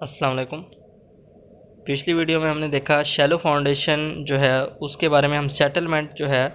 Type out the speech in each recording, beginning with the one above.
अस्सलाम वालेकुम। पिछली वीडियो में हमने देखा शैलो फाउंडेशन जो है उसके बारे में, हम सेटलमेंट जो है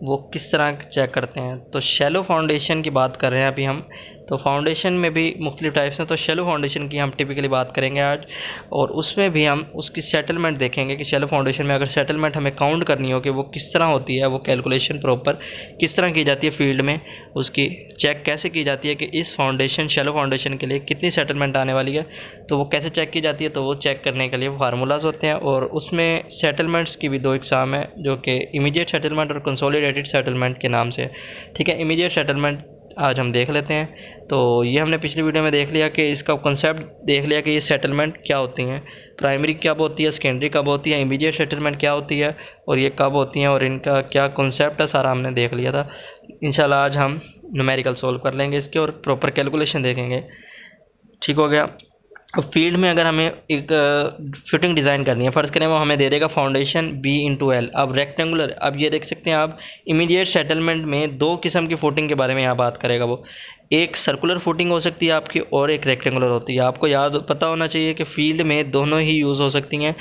वो किस तरह चेक करते हैं। तो शैलो फाउंडेशन की बात कर रहे हैं अभी हम। तो फाउंडेशन में भी मुख्तलिफ टाइप्स हैं, तो शैलो फाउंडेशन की हम टिपिकली बात करेंगे आज, और उसमें भी हम उसकी सेटलमेंट देखेंगे कि शैलो फाउंडेशन में अगर सेटलमेंट हमें काउंट करनी हो कि वो किस तरह होती है, वो कैलकुलेशन प्रॉपर किस तरह की जाती है फील्ड में, उसकी चेक कैसे की जाती है कि इस फाउंडेशन शैलो फाउंडेशन के लिए कितनी सेटलमेंट आने वाली है, तो वो कैसे चेक की जाती है। तो वो चेक करने के लिए फार्मूलाज होते हैं, और उसमें सेटलमेंट्स की भी दो इकसाम है, जो कि इमीडिएट सेटलमेंट और कंसोलिडेटेड सेटलमेंट के नाम से। ठीक है, इमीडिएट सेटलमेंट आज हम देख लेते हैं। तो ये हमने पिछली वीडियो में देख लिया कि इसका कंसेप्ट देख लिया कि ये सेटलमेंट क्या होती हैं, प्राइमरी कब होती है, सेकेंडरी कब होती है, इमीडिएट सेटलमेंट क्या होती है और ये कब होती हैं, और इनका क्या कंसेप्ट है सारा हमने देख लिया था। इंशाल्लाह आज हम न्यूमेरिकल सोल्व कर लेंगे इसके और प्रॉपर कैलकुलेशन देखेंगे। ठीक हो गया। अब फील्ड में अगर हमें एक फिटिंग डिज़ाइन करनी है, फ़र्ज़ करें वो हमें दे देगा फाउंडेशन B/L। अब रेक्टेंगुलर, अब ये देख सकते हैं आप, इमीडिएट सेटलमेंट में दो किस्म की फुटिंग के बारे में यहाँ बात करेगा वो। एक सर्कुलर फुटिंग हो सकती है आपकी, और एक रेक्टेंगुलर होती है। आपको याद पता होना चाहिए कि फील्ड में दोनों ही यूज़ हो सकती हैं।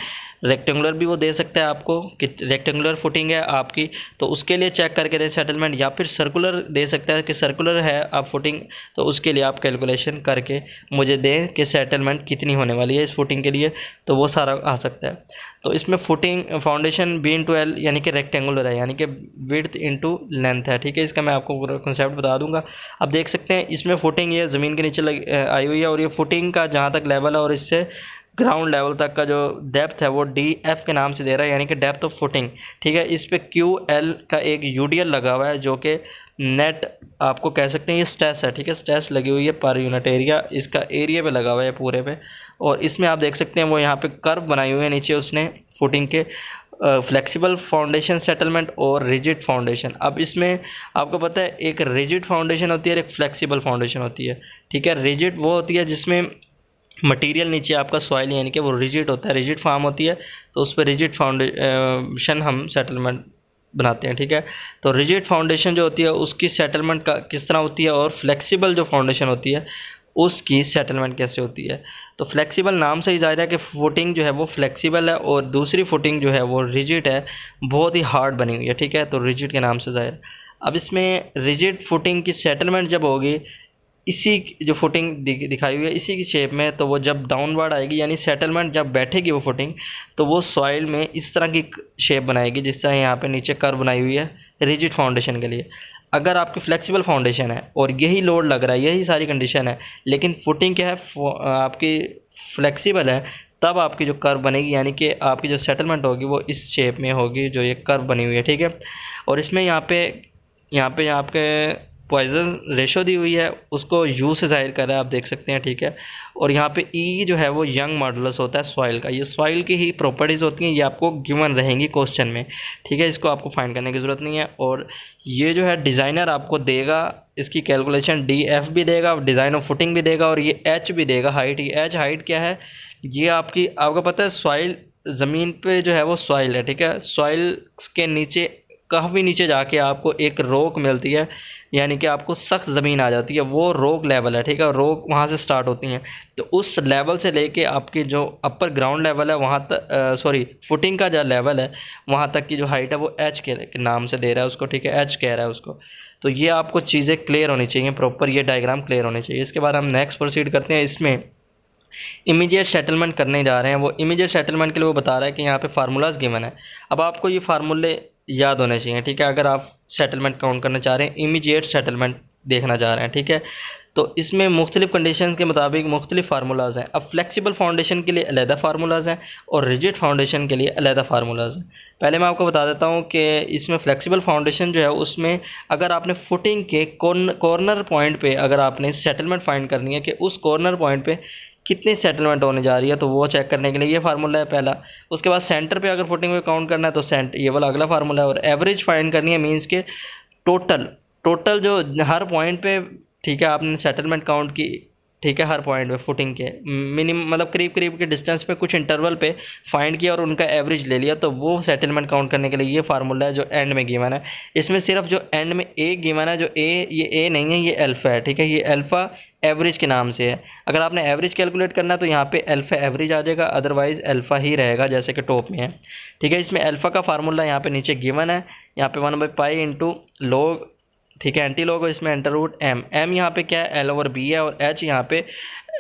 रेक्टेंगुलर भी वो दे सकता है आपको कि रेक्टेंगुलर फुटिंग है आपकी, तो उसके लिए चेक करके दें सेटलमेंट, या फिर सर्कुलर दे सकता है कि सर्कुलर है आप फुटिंग, तो उसके लिए आप कैलकुलेशन करके मुझे दें कि सेटलमेंट कितनी होने वाली है इस फुटिंग के लिए, तो वो सारा आ सकता है। तो इसमें फुटिंग फाउंडेशन B/L यानी कि रेक्टेंगुलर है, यानी कि विड्थ इनटू लेंथ है। ठीक है, इसका मैं आपको पूरा कंसेप्ट बता दूंगा। अब देख सकते हैं इसमें फुटिंग ये ज़मीन के नीचे आई हुई है, और ये फुटिंग का जहाँ तक लेवल है और इससे ग्राउंड लेवल तक का जो डेप्थ है वो DF के नाम से दे रहा है, यानी कि डेप्थ ऑफ फुटिंग। ठीक है, इस पे QL का एक UDL लगा हुआ है, जो कि नेट आपको कह सकते हैं ये स्ट्रेस है। ठीक है, स्ट्रेस लगी हुई है पर यूनिट एरिया, इसका एरिया पे लगा हुआ है पूरे पे। और इसमें आप देख सकते हैं वो यहाँ पे कर्व बनाई हुई है नीचे उसने फुटिंग के, फ्लेक्सिबल फाउंडेशन सेटलमेंट और रिजिड फाउंडेशन। अब इसमें आपको पता है एक रिजिड फाउंडेशन होती है और एक फ्लेक्सिबल फाउंडेशन होती है। ठीक है, रिजिड वो होती है जिसमें मटेरियल नीचे आपका सॉइल यानी कि वो रिजिड होता है, रिजिड फार्म होती है, तो उस पर रिजिड फाउंडेशन हम सेटलमेंट बनाते हैं। ठीक है, तो रिजिड फाउंडेशन जो होती है उसकी सेटलमेंट का किस तरह होती है, और फ्लेक्सिबल जो फाउंडेशन होती है उसकी सेटलमेंट कैसे होती है। तो फ्लेक्सिबल नाम से ही ज़ाहिर है कि फुटिंग जो है वो फ्लेक्सिबल है, और दूसरी फुटिंग जो है वो रिजिड है, बहुत ही हार्ड बनी हुई है। ठीक है, तो रिजिड के नाम से ज़ाहिर। अब इसमें रिजिड फुटिंग की सेटलमेंट जब होगी, इसी जो फुटिंग दिखाई हुई है इसी की शेप में, तो वो जब डाउनवर्ड आएगी यानी सेटलमेंट जब बैठेगी वो फुटिंग, तो वो सॉइल में इस तरह की शेप बनाएगी जिस तरह यहाँ पे नीचे कर्व बनाई हुई है रिजिड फाउंडेशन के लिए। अगर आपकी फ्लेक्सिबल फाउंडेशन है और यही लोड लग रहा है, यही सारी कंडीशन है, लेकिन फुटिंग क्या है आपकी फ्लेक्सिबल है, तब आपकी जो कर्व बनेगी यानी कि आपकी जो सेटलमेंट होगी वो इस शेप में होगी जो ये कर्व बनी हुई है। ठीक है, और इसमें यहाँ पे आपके पॉइजन रेशो दी हुई है, उसको U से ज़ाहिर कर रहा है, आप देख सकते हैं। ठीक है, और यहाँ पे E जो है वो यंग मॉडुलस होता है सॉइल का। ये सॉइल की ही प्रॉपर्टीज़ होती हैं, ये आपको गिवन रहेंगी क्वेश्चन में। ठीक है, इसको आपको फाइंड करने की ज़रूरत नहीं है। और ये जो है डिज़ाइनर आपको देगा इसकी कैलकुलेशन, DF भी देगा, डिज़ाइन ऑफ फुटिंग भी देगा, और ये H भी देगा, हाइट। ये H हाइट क्या है, ये आपको पता है सॉइल, ज़मीन पे जो है वो सॉइल है। ठीक है, सॉइल के नीचे काफ़ी नीचे जाके आपको एक रोक मिलती है, यानी कि आपको सख्त ज़मीन आ जाती है, वो रोक लेवल है। ठीक है, रोक वहाँ से स्टार्ट होती हैं, तो उस लेवल से लेके आपकी जो अपर ग्राउंड लेवल है वहाँ तक, सॉरी फुटिंग का जो लेवल है वहाँ तक की जो हाइट है वो H के नाम से दे रहा है उसको। ठीक है, H कह रहा है उसको। तो ये आपको चीज़ें क्लियर होनी चाहिए प्रॉपर, ये डायग्राम क्लियर होनी चाहिए। इसके बाद हम नेक्स्ट प्रोसीड करते हैं। इसमें इमीडिएट सेटलमेंट करने जा रहे हैं। वो इमीडिएट सेटलमेंट के लिए वो बता रहा है कि यहाँ पे फार्मूलाज गिवन है। अब आपको ये फार्मूले याद होने चाहिए। ठीक है, अगर आप सेटलमेंट काउंट करना चाह रहे हैं, इमीडिएट सेटलमेंट देखना चाह रहे हैं। ठीक है, तो इसमें मुख्तलिफ कंडीशन के मुताबिक मुख्तलिफ फार्मूलाज हैं। अब फ्लेक्सिबल फाउंडेशन के लिए अलहदा फार्मूलाज हैं और रिजिड फाउंडेशन के लिए अलहदा फार्मूलाज हैं। पहले मैं आपको बता देता हूँ कि इसमें फ्लेक्सिबल फाउंडेशन जो है उसमें अगर आपने फुटिंग के कॉर्नर पॉइंट पे अगर आपने सेटलमेंट फाइंड करनी है कि उस कॉर्नर पॉइंट पे कितनी सेटलमेंट होने जा रही है, तो वो चेक करने के लिए ये फार्मूला है पहला। उसके बाद सेंटर पे अगर फुटिंग में काउंट करना है तो ये वाला अगला फार्मूला है। और एवरेज फाइंड करनी है, मींस के टोटल टोटल जो हर पॉइंट पे, ठीक है, आपने सेटलमेंट काउंट की ठीक है, हर पॉइंट पे फुटिंग के मिनिमम मतलब करीब करीब के डिस्टेंस पे कुछ इंटरवल पे फाइंड किया और उनका एवरेज ले लिया, तो वो सेटलमेंट काउंट करने के लिए ये फार्मूला है जो एंड में गिवन है। इसमें सिर्फ जो एंड में ए गिवन है, जो ये ए नहीं है, ये अल्फ़ा है, ठीक है, ये अल्फ़ा एवरेज के नाम से है। अगर आपने एवरेज कैलकुलेट करना है तो यहाँ पे अल्फ़ा एवरेज आ जाएगा, अदरवाइज़ अल्फ़ा ही रहेगा जैसे कि टॉप में है, ठीक है। इसमें अल्फ़ा का फार्मूला यहाँ पे नीचे गिवन है, यहाँ पे 1/पाई इंटू लॉग, ठीक है, एंटी लॉग, और इसमें अंडर रूट एम यहाँ पे क्या है, L/B है, और एच यहाँ पे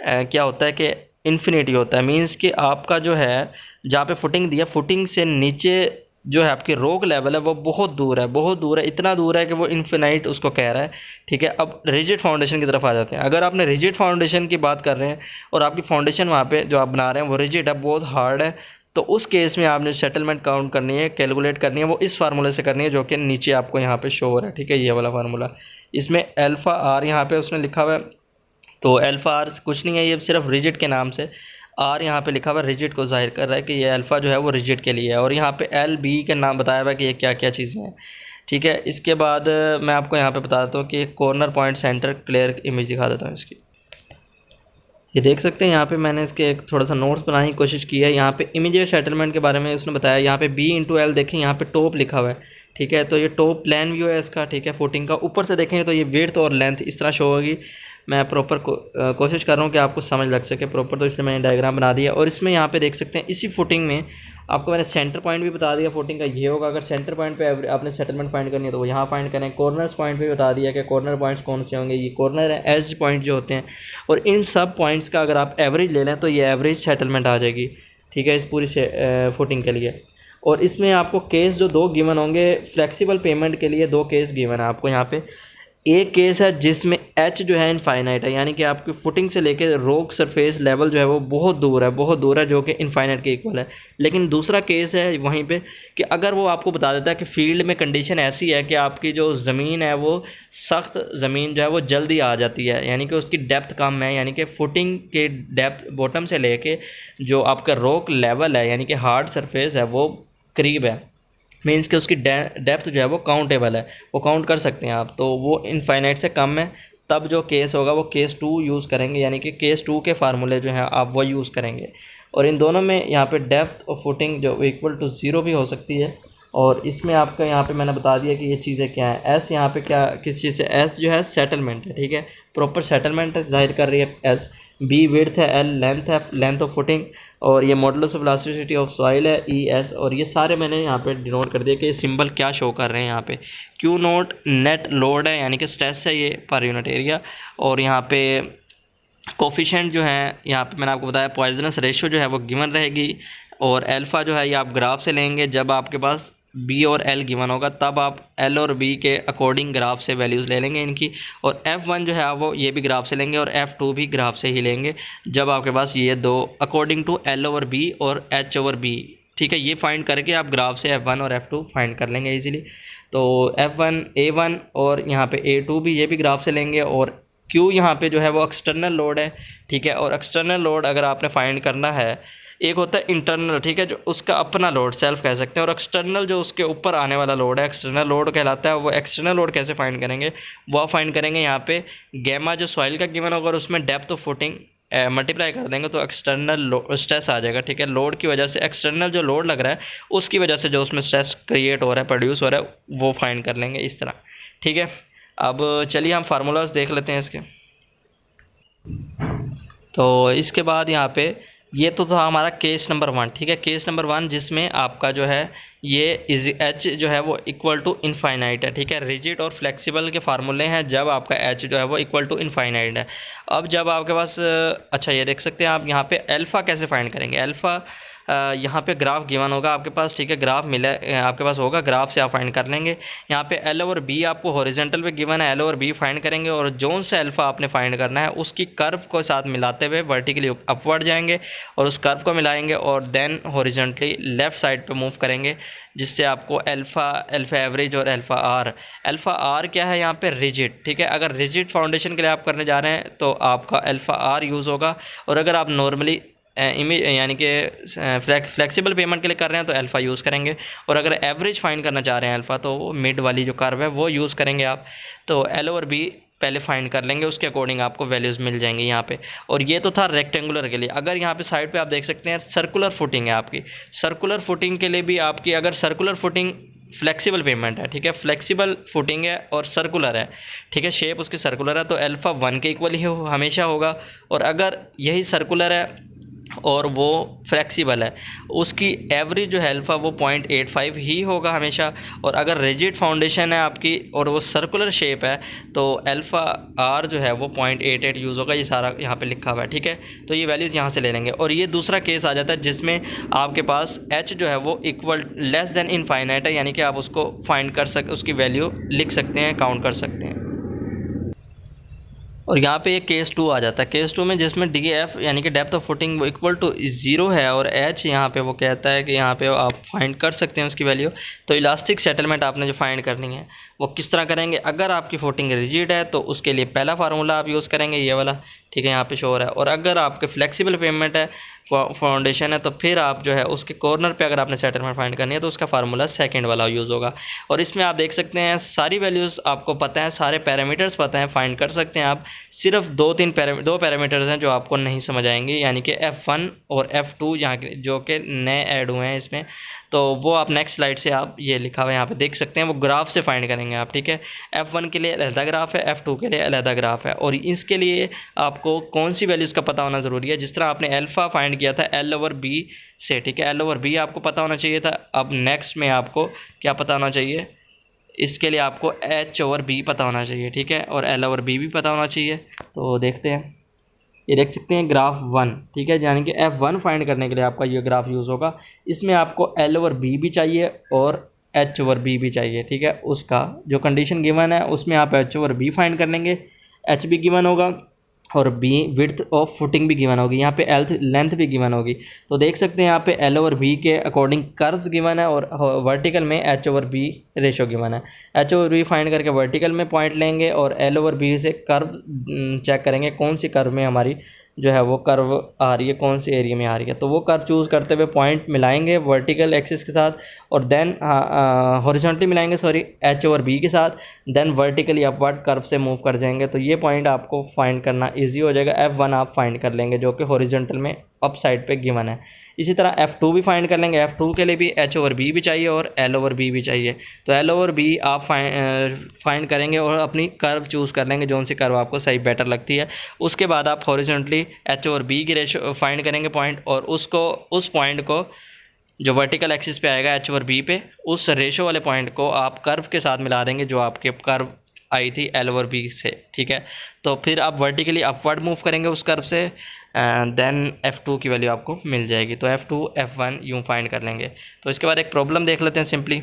क्या होता है कि इन्फिनिटी होता है। मींस कि आपका जो है जहाँ पे फुटिंग दिया, फुटिंग से नीचे जो है आपकी रोक लेवल है वो बहुत दूर है, बहुत दूर है, इतना दूर है कि वो इन्फिनाइट उसको कह रहा है, ठीक है। अब रिजिड फाउंडेशन की तरफ आ जाते हैं। अगर आपने रिजिड फाउंडेशन की बात कर रहे हैं और आपकी फाउंडेशन वहाँ पे जो आप बना रहे हैं वो रिजिड है, बहुत हार्ड है, तो उस केस में आपने सेटलमेंट काउंट करनी है, कैलकुलेट करनी है, वो इस फार्मूले से करनी है जो कि नीचे आपको यहाँ पे शो हो रहा है, ठीक है, ये वाला फार्मूला। इसमें अल्फ़ा आर यहाँ पे उसने लिखा हुआ है, तो अल्फ़ा आर कुछ नहीं है, ये सिर्फ रिजिड के नाम से आर यहाँ पे लिखा हुआ है, रिजिड को जाहिर कर रहा है कि ये अल्फ़ा जो है वो रिजिड के लिए है, और यहाँ पे L/B के नाम बताया हुआ है कि ये क्या क्या चीज़ें हैं, ठीक है। इसके बाद मैं आपको यहाँ पे बता देता हूँ कि corner point centre clear image दिखा देता हूँ इसकी। ये देख सकते हैं यहाँ पे मैंने इसके एक थोड़ा सा नोट्स बनाने की कोशिश की है। यहाँ पे इमीडिएट सेटलमेंट के बारे में उसने बताया, यहाँ पे B/L देखें, यहाँ पे टॉप लिखा हुआ है, ठीक है, तो ये टॉप प्लान व्यू है इसका, ठीक है, फुटिंग का। ऊपर से देखेंगे तो ये विड्थ और लेंथ इस तरह शो होगी। मैं प्रॉपर कोशिश कर रहा हूँ कि आपको समझ लग सके प्रॉपर, तो इसलिए मैंने डायग्राम बना दिया। और इसमें यहाँ पे देख सकते हैं इसी फुटिंग में आपको मैंने सेंटर पॉइंट भी बता दिया फुटिंग का ये होगा। अगर सेंटर पॉइंट पे आपने सेटलमेंट फाइंड करनी है तो वो यहाँ फाइंड करें। कॉर्नर्स पॉइंट भी बता दिया कि कॉर्नर पॉइंट्स कौन से होंगे, ये कॉर्नर एज पॉइंट जो होते हैं, और इन सब पॉइंट्स का अगर आप एवरेज ले लें तो ये एवरेज सेटलमेंट आ जाएगी, ठीक है, इस पूरी फुटिंग के लिए। और इसमें आपको केस जो दो गिवन होंगे फ्लेक्सिबल पेमेंट के लिए, दो केस गिवन है आपको यहाँ पे। एक केस है जिसमें एच जो है इनफाइनाइट है, यानी कि आपकी फुटिंग से लेकर रोक सरफेस लेवल जो है वो बहुत दूर है, बहुत दूर है, जो कि इनफाइनाइट के इक्वल है। लेकिन दूसरा केस है वहीं पे कि अगर वो आपको बता देता है कि फील्ड में कंडीशन ऐसी है कि आपकी जो ज़मीन है वो सख्त ज़मीन जो है वो जल्दी आ जाती है, यानी कि उसकी डेप्थ कम है, यानी कि फुटिंग के डेप्थ बॉटम से लेके जो आपका रोक लेवल है यानी कि हार्ड सरफेस है वो करीब है, मीन्स कि उसकी डेप्थ जो है वो काउंटेबल है, वो काउंट कर सकते हैं आप, तो वो इनफाइनाइट से कम है, तब जो केस होगा वो केस 2 यूज़ करेंगे, यानी कि केस 2 के फार्मूले जो हैं आप वो यूज़ करेंगे। और इन दोनों में यहाँ पे डेप्थ और फुटिंग जो इक्वल टू 0 भी हो सकती है। और इसमें आपका यहाँ पे मैंने बता दिया कि ये चीज़ें क्या हैं। एस यहाँ पे क्या किस चीज़ से, एस जो है सेटलमेंट है, ठीक है, प्रॉपर सेटलमेंट जाहिर कर रही है एस। बी विड्थ है, एल लेंथ है, लेंथ ऑफ फुटिंग, और ये modulus of elasticity of soil है, ई एस। और ये सारे मैंने यहाँ पे डिनोट कर दिया कि ये सिंबल क्या शो कर रहे हैं। यहाँ पे क्यू नोट नेट लोड है यानी कि स्ट्रेस है ये पर यूनिट एरिया, और यहाँ पे कोफिशिएंट जो है यहाँ पे मैंने आपको बताया पॉइजनस रेशियो जो है वो गिवन रहेगी, और अल्फ़ा जो है ये आप ग्राफ से लेंगे। जब आपके पास बी और एल गिवन होगा तब आप एल और बी के अकॉर्डिंग ग्राफ से वैल्यूज़ ले लेंगे इनकी, और F1 जो है वो ये भी ग्राफ से लेंगे और F2 भी ग्राफ से ही लेंगे जब आपके पास ये दो अकॉर्डिंग टू L/B और H/B, ठीक है, ये फाइंड करके आप ग्राफ से F1 और F2 फाइंड कर लेंगे इजीली। तो F1 A1 और यहाँ पे A2 भी ये भी ग्राफ से लेंगे, और Q यहाँ पे जो है वो एक्सटर्नल लोड है, ठीक है। और एक्सटर्नल लोड अगर आपने फाइंड करना है, एक होता है इंटरनल, ठीक है, जो उसका अपना लोड सेल्फ कह सकते हैं, और एक्सटर्नल जो उसके ऊपर आने वाला लोड है एक्सटर्नल लोड कहलाता है। वो एक्सटर्नल लोड कैसे फाइंड करेंगे, वो फाइंड करेंगे यहाँ पे गैमा जो सॉइल का गिवन होगा और उसमें डेप्थ ऑफ फुटिंग मल्टीप्लाई कर देंगे तो एक्सटर्नल स्ट्रेस आ जाएगा, ठीक है। लोड की वजह से एक्सटर्नल जो लोड लग रहा है उसकी वजह से जो उसमें स्ट्रेस क्रिएट हो रहा है, प्रोड्यूस हो रहा है, वो फाइंड कर लेंगे इस तरह, ठीक है। अब चलिए हम फार्मूलाज देख लेते हैं इसके। तो इसके बाद यहाँ पे ये तो था हमारा केस नंबर 1, ठीक है, केस नंबर 1 जिसमें आपका जो है ये एच जो है वो इक्वल टू इनफाइनाइट है, ठीक है। रिजिड और फ्लेक्सिबल के फार्मूले हैं जब आपका एच जो है वो इक्वल टू इनफाइनाइट है। अब जब आपके पास अच्छा ये देख सकते हैं आप यहाँ पे अल्फ़ा कैसे फाइंड करेंगे। अल्फ़ा यहाँ पे ग्राफ गिवन होगा आपके पास, ठीक है, ग्राफ मिला आपके पास होगा, ग्राफ से आप फाइंड कर लेंगे। यहाँ पे एल और बी आपको हॉरिजेंटल पे गिवन है, एल और बी फाइंड करेंगे, और जोन से अल्फ़ा आपने फाइंड करना है उसकी कर्व को साथ मिलाते हुए वर्टिकली अपवर्ड जाएंगे और उस कर्व को मिलाएंगे, और देन हॉरिजेंटली लेफ़्ट साइड पे मूव करेंगे, जिससे आपको अल्फ़ा एवरेज और अल्फ़ा आर क्या है यहाँ पे रिजिड, ठीक है। अगर रिजिड फाउंडेशन के लिए आप करने जा रहे हैं तो आपका अल्फ़ा आर यूज़ होगा, और अगर आप नॉर्मली यानी कि फ्लेक्सिबल पेमेंट के लिए कर रहे हैं तो अल्फ़ा यूज़ करेंगे, और अगर एवरेज फाइंड करना चाह रहे हैं अल्फ़ा तो मिड वाली जो कर्व है वो यूज़ करेंगे आप। तो एल और बी पहले फाइंड कर लेंगे, उसके अकॉर्डिंग आपको वैल्यूज़ मिल जाएंगी यहाँ पे। और ये तो था रेक्टेंगुलर के लिए। अगर यहाँ पे साइड पे आप देख सकते हैं सर्कुलर फुटिंग है आपकी। सर्कुलर फुटिंग के लिए भी आपकी, अगर सर्कुलर फुटिंग फ्लेक्सिबल पेमेंट है, ठीक है, फ्लेक्सिबल फुटिंग है और सर्कुलर है, ठीक है, शेप उसकी सर्कुलर है, तो अल्फ़ा 1 के इक्वल ही हमेशा होगा। और अगर यही सर्कुलर है और वो फ्लेक्सिबल है, उसकी एवरेज जो है अल्फ़ा वो 0.85 ही होगा हमेशा। और अगर रिजिड फाउंडेशन है आपकी और वो सर्कुलर शेप है तो अल्फ़ा आर जो है वो 0.88 यूज़ होगा। ये सारा यहाँ पे लिखा हुआ है, ठीक है। तो ये वैल्यूज़ यहाँ से ले लेंगे। और ये दूसरा केस आ जाता है जिसमें आपके पास एच जो है वो इक्वल लेस देन इनफाइनाइट है, यानी कि आप उसको फाइंड कर सकते, उसकी वैल्यू लिख सकते हैं, काउंट कर सकते हैं। और यहाँ पे एक केस 2 आ जाता है। केस 2 में जिसमें डी एफ यानी कि डेप्थ ऑफ फुटिंग वो इक्वल टू 0 है और एच यहाँ पे वो कहता है कि यहाँ पे आप फाइंड कर सकते हैं उसकी वैल्यू। तो इलास्टिक सेटलमेंट आपने जो फाइंड करनी है वो किस तरह करेंगे? अगर आपकी फुटिंग रिजिड है तो उसके लिए पहला फार्मूला आप यूज़ करेंगे, ये वाला, ठीक है, यहाँ पे शो हो रहा है। और अगर आपके फ्लेक्सिबल पेमेंट है, फाउंडेशन है, तो फिर आप जो है उसके कॉर्नर पे अगर आपने सेटलमेंट फाइंड करनी है तो उसका फार्मूला सेकंड वाला यूज़ होगा। और इसमें आप देख सकते हैं सारी वैल्यूज़ आपको पता है, सारे पैरामीटर्स पता हैं, फाइंड कर सकते हैं आप। सिर्फ दो पैरामीटर्स हैं जो आपको नहीं समझ आएंगे, यानी कि F1 और F2 यहाँ के जो कि नए ऐड हुए हैं इसमें। तो वो आप नेक्स्ट स्लाइड से आप ये लिखा हुआ है यहाँ पे देख सकते हैं, वो ग्राफ से फाइंड करेंगे आप, ठीक है। F1 के लिए अलहदा ग्राफ है, F2 के लिए अलहदा ग्राफ है। और इसके लिए आपको कौन सी वैल्यूज़ का पता होना ज़रूरी है। जिस तरह आपने अल्फ़ा फाइंड किया था L/B से, ठीक है, L/B आपको पता होना चाहिए था। अब नेक्स्ट में आपको क्या पता होना चाहिए? इसके लिए आपको H/B पता होना चाहिए, ठीक है, और L/B भी पता होना चाहिए। तो देखते हैं, ये देख सकते हैं ग्राफ 1, ठीक है, यानी कि F1 फाइंड करने के लिए आपका ये ग्राफ यूज़ होगा। इसमें आपको L/B भी चाहिए और H/B भी चाहिए, ठीक है। उसका जो कंडीशन गिवन है उसमें आप H/B फाइंड कर लेंगे, H भी गिवन होगा और B विड्थ ऑफ फुटिंग भी गिवन होगी, यहाँ पे लेंथ भी गिवन होगी। तो देख सकते हैं यहाँ पे L/B के अकॉर्डिंग कर्व्स गिवन है और वर्टिकल में H/B रेशो गिवन है। H/B फाइंड करके वर्टिकल में पॉइंट लेंगे और L/B से कर्व चेक करेंगे कौन सी कर्व में हमारी जो है वो कर्व आ रही है, कौन से एरिया में आ रही है। तो वो कर्व चूज़ करते हुए पॉइंट मिलाएंगे वर्टिकल एक्सिस के साथ और देन हॉरिजॉन्टली मिलाएंगे, सॉरी, H/B के साथ, देन वर्टिकली अपवर्ड कर्व से मूव कर जाएंगे। तो ये पॉइंट आपको फाइंड करना इजी हो जाएगा। F1 आप फाइंड कर लेंगे जो कि हॉरिजॉन्टल में अप साइड पे गिवन है। इसी तरह F2 भी फाइंड कर लेंगे। F2 के लिए भी H/B भी चाहिए और L/B भी चाहिए। तो L/B आप फाइंड करेंगे और अपनी कर्व चूज़ कर लेंगे, जौन सी कर्व आपको सही बेटर लगती है। उसके बाद आप हॉरिजॉन्टली H/B की रेशो फाइंड करेंगे पॉइंट, और उसको, उस पॉइंट को जो वर्टिकल एक्सिस पे आएगा H/B पे, उस रेशो वाले पॉइंट को आप कर्व के साथ मिला देंगे जो आपके कर्व आई थी L/B से, ठीक है। तो फिर आप वर्टिकली अपवर्ड मूव करेंगे उस कर्व से, देन F2 की वैल्यू आपको मिल जाएगी। तो F2 F1 यूँ फाइंड कर लेंगे। तो इसके बाद एक प्रॉब्लम देख लेते हैं सिंपली।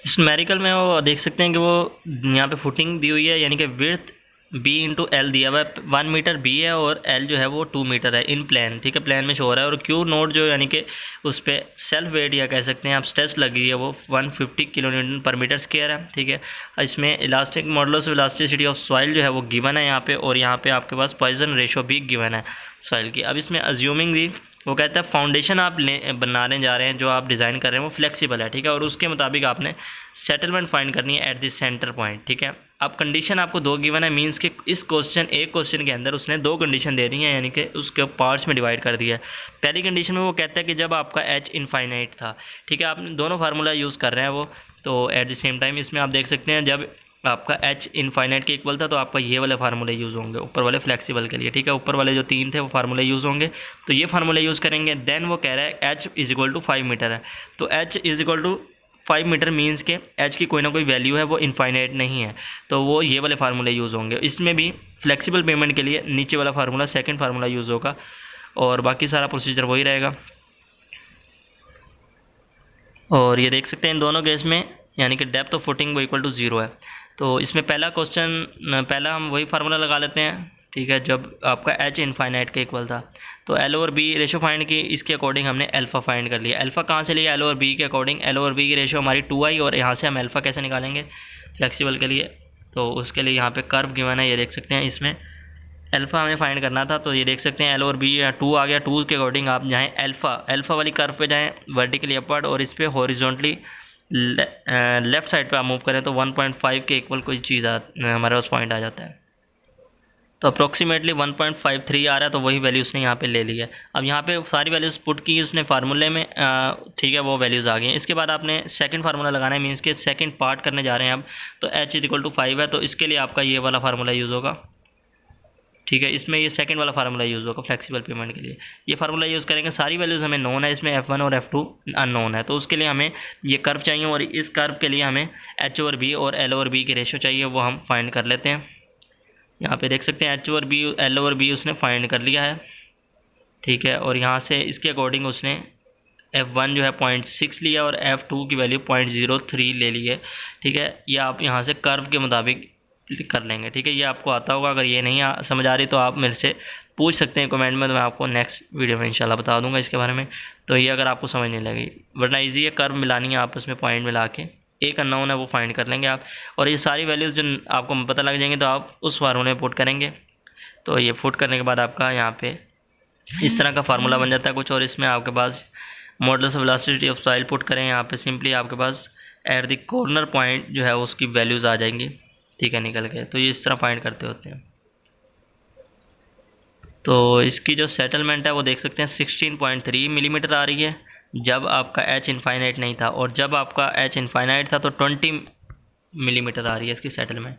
इस न्यूमेरिकल में वो देख सकते हैं कि वो यहाँ पे फुटिंग दी हुई है, यानी कि विड्थ B/L दिया हुआ है। 1 मीटर B है और L जो है वो 2 मीटर है इन प्लेन, ठीक है, प्लेन में शो हो रहा है। और Q नोट जो यानी कि उस पर सेल्फ वेट या कह सकते हैं आप स्ट्रेस लगी है वो 150 किलोन्यूटन पर मीटर स्क्वायर है, ठीक है। इसमें elastic modulus of elasticity of soil जो है वो गिवन है यहाँ पे, और यहाँ पे आपके पास पॉइजन रेशो भी गिवन है सॉइल की। अब इसमें अज्यूमिंग दी, वो कहता है फाउंडेशन आप बनाने जा रहे हैं, जो आप डिज़ाइन कर रहे हैं वो फ्लेक्सिबल है, ठीक है, और उसके मुताबिक आपने सेटलमेंट फाइंड करनी है एट द सेंटर पॉइंट, ठीक है। अब कंडीशन आपको 2 गिवन है, मींस कि इस एक क्वेश्चन के अंदर उसने 2 कंडीशन दे दी है, यानी कि उसके पार्ट्स में डिवाइड कर दिया है। पहली कंडीशन में वो कहता है कि जब आपका H इनफाइनाइट था, ठीक है, आपने दोनों फार्मूला यूज़ कर रहे हैं वो, तो एट द सेम टाइम इसमें आप देख सकते हैं जब आपका H इनफाइनाइट के इक्वल था तो आपका ये वाले फार्मूले यूज़ होंगे ऊपर वाले फ्लेक्सिबल के लिए, ठीक है। ऊपर वाले जो 3 थे वो फार्मूले यूज़ होंगे, तो ये फार्मूले यूज़ करेंगे। देन वो कह रहा है H = 5 मीटर है, तो H = 5 मीटर मीन्स के H की कोई ना कोई वैल्यू है, वो इनफाइनाइट नहीं है, तो वो ये वाले फार्मूले यूज़ होंगे। इसमें भी फ्लेक्सिबल पेमेंट के लिए नीचे वाला फार्मूला, सेकंड फार्मूला यूज़ होगा, और बाकी सारा प्रोसीजर वही रहेगा। और ये देख सकते हैं इन दोनों केस में यानी कि डेप्थ ऑफ फुटिंग वो इक्वल टू 0 है। तो इसमें पहला हम वही फार्मूला लगा लेते हैं, ठीक है, जब आपका H इनफाइनाइट के इक्वल था। तो L/B रेशो फाइंड की, इसके अकॉर्डिंग हमने अल्फ़ा फाइंड कर लिया। अल्फ़ा कहाँ से लिया? L/B के अकॉर्डिंग। L/B की रेशो हमारी 2i, और यहाँ से हम अल्फ़ा कैसे निकालेंगे फ्लेक्सिबल के लिए? तो उसके लिए यहाँ पे कर्व गिवन है, ये देख सकते हैं, इसमें अल्फ़ा हमें फाइंड करना था। तो ये देख सकते हैं L/B 2 आ गया। 2 के अकॉर्डिंग आप जाएँ अल्फ़ा वाली कर्व पे जाएँ वर्टिकली अपवर्ड, और इस पर हॉरिजॉन्टली लेफ़्ट साइड पे आप मूव करें तो 1.5 के इक्वल कोई चीज़ हमारे पास पॉइंट आ जाता है। तो अप्रॉक्सीमेटली 1.53 आ रहा है, तो वही वैल्यू उसने यहाँ पे ले ली है। अब यहाँ पे सारी वैल्यूज़ पुट की उसने फार्मूले में, ठीक है, वो वैल्यूज़ आ गई हैं। इसके बाद आपने सेकंड फार्मूला लगाना है, मीन्स के सेकंड पार्ट करने जा रहे हैं अब। तो h=5 है, तो इसके लिए आपका ये वाला फार्मूला यूज़ होगा, ठीक है। इसमें ये सेकंड वाला फार्मूला यूज़ होगा फ्लेक्सिबल पेमेंट के लिए। ये फार्मूला यूज़ करेंगे, सारी वैल्यूज़ हमें नोन है, इसमें f1 और f2 अननोन है। तो उसके लिए हमें ये कर्व चाहिए, और इस कर्व के लिए हमें h/b और l/b की रेशो चाहिए, वो हम फाइंड कर लेते हैं। यहाँ पे देख सकते हैं h/b l/b उसने फाइंड कर लिया है, ठीक है। और यहाँ से इसके अकॉर्डिंग उसने f1 जो है 0.6 लिया और f2 की वैल्यू 0.03 ले ली है, ठीक है। ये आप यहाँ से कर्व के मुताबिक कर लेंगे, ठीक है। ये आपको आता होगा, अगर ये नहीं समझ आ रही तो आप मेरे से पूछ सकते हैं कमेंट में, तो मैं आपको नेक्स्ट वीडियो में इंशाल्लाह बता दूंगा इसके बारे में। तो ये अगर आपको समझ नहीं लगी, वरना ईजी है, कर्व मिलानी है आपस में, पॉइंट मिला के एक अननोन है वो फाइंड कर लेंगे आप, और ये सारी वैल्यूज़ जो आपको पता लग जाएंगे तो आप उस फार्मूले में पुट करेंगे। तो ये पुट करने के बाद आपका यहाँ पे इस तरह का फार्मूला बन जाता है कुछ, और इसमें आपके पास modulus of velocity of soil put करें, यहाँ पे सिंपली आपके पास एट द कॉर्नर पॉइंट जो है उसकी वैल्यूज़ आ जाएंगी, ठीक है, निकल के। तो ये इस तरह फाइंड करते होते हैं। तो इसकी जो सेटलमेंट है वो देख सकते हैं 16.3 मिलीमीटर आ रही है जब आपका h इनफाइनाइट नहीं था, और जब आपका h इनफाइनाइट था तो 20 मिलीमीटर आ रही है इसकी सेटलमेंट।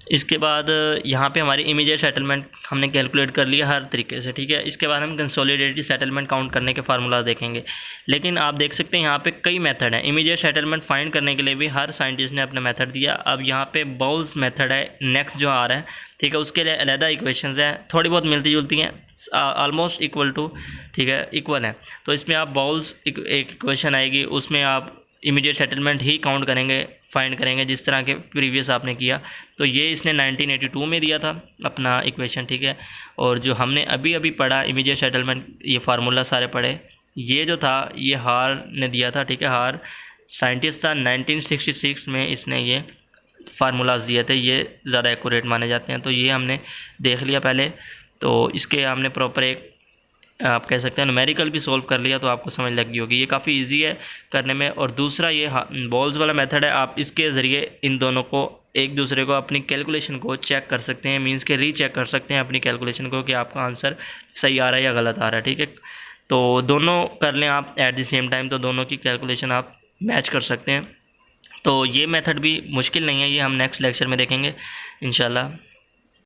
इसके बाद यहाँ पे हमारी इमीडिएट सेटलमेंट हमने कैलकुलेट कर लिया हर तरीके से, ठीक है। इसके बाद हम कंसोलिडेटेड सेटलमेंट काउंट करने के फार्मूला देखेंगे, लेकिन आप देख सकते हैं यहाँ पे कई मेथड हैं। इमीडिएट सेटलमेंट फाइंड करने के लिए भी हर साइंटिस्ट ने अपना मेथड दिया। अब यहाँ पे बाउल्स मेथड है नेक्स्ट जो आ रहा है, ठीक है, उसके लिए अलहदा इक्वेशंस हैं, थोड़ी बहुत मिलती जुलती हैं, ऑलमोस्ट इक्वल टू, ठीक है, इक्वल है। तो इसमें आप बाउल्स एक इक्वेशन आएगी, उसमें आप इमीडिएट सेटलमेंट ही काउंट करेंगे, फाइंड करेंगे, जिस तरह के प्रीवियस आपने किया। तो ये इसने 1982 में दिया था अपना इक्वेशन, ठीक है। और जो हमने अभी अभी पढ़ा इमीडिएट सेटलमेंट, ये फार्मूला सारे पढ़े, ये जो था ये हार ने दिया था, ठीक है। हार साइंटिस्ट था, 1966 में इसने ये फार्मूलाज दिए थे, ये ज़्यादा एक्यूरेट माने जाते हैं। तो ये हमने देख लिया पहले, तो इसके हमने प्रॉपर एक आप कह सकते हैं न्यूमेरिकल भी सोल्व कर लिया, तो आपको समझ लग गई होगी। ये काफ़ी इजी है करने में। और दूसरा ये बॉल्स वाला मेथड है, आप इसके ज़रिए इन दोनों को एक दूसरे को अपनी कैलकुलेशन को चेक कर सकते हैं, मींस के रीचेक कर सकते हैं अपनी कैलकुलेशन को कि आपका आंसर सही आ रहा है या गलत आ रहा है, ठीक है। तो दोनों कर लें आप एट द सेम टाइम, तो दोनों की कैलकुलेशन आप मैच कर सकते हैं। तो ये मेथड भी मुश्किल नहीं है, ये हम नेक्स्ट लेक्चर में देखेंगे इंशाल्लाह।